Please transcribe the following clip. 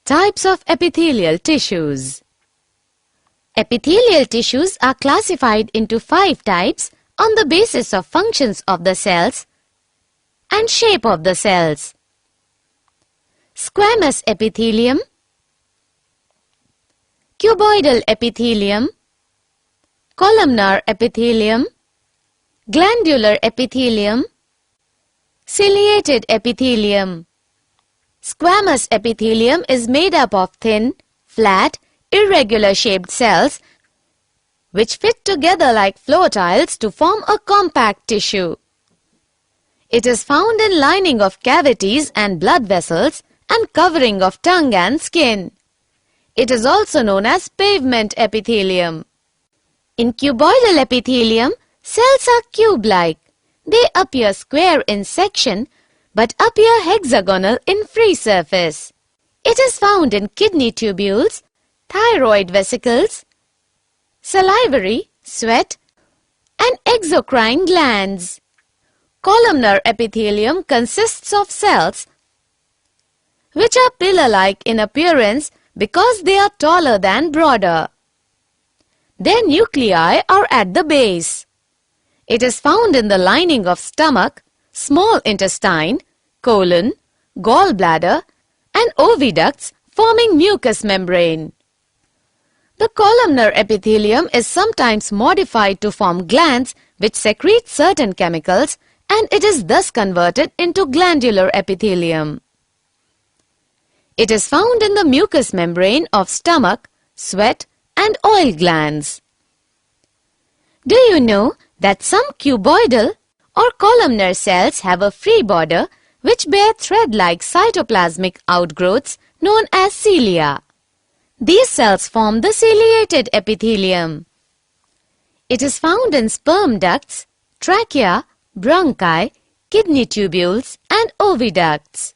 Types of epithelial tissues. Epithelial tissues are classified into 5 types on the basis of functions of the cells and shape of the cells. Squamous epithelium, cuboidal epithelium, columnar epithelium, glandular epithelium, ciliated epithelium. Squamous epithelium is made up of thin, flat, irregular shaped cells which fit together like floor tiles to form a compact tissue. It is found in lining of cavities and blood vessels and covering of tongue and skin. It is also known as pavement epithelium. In cuboidal epithelium, cells are cube-like. They appear square in section but appear hexagonal in free surface. It is found in kidney tubules, thyroid vesicles, salivary, sweat, and exocrine glands. Columnar epithelium consists of cells which are pillar-like in appearance because they are taller than broader. Their nuclei are at the base. It is found in the lining of stomach, small intestine, colon, gallbladder, and oviducts forming mucous membrane. The columnar epithelium is sometimes modified to form glands which secrete certain chemicals, and it is thus converted into glandular epithelium. It is found in the mucous membrane of stomach, sweat, and oil glands. Do you know that some cuboidal or columnar cells have a free border which bear thread-like cytoplasmic outgrowths known as cilia? These cells form the ciliated epithelium. It is found in sperm ducts, trachea, bronchi, kidney tubules, and oviducts.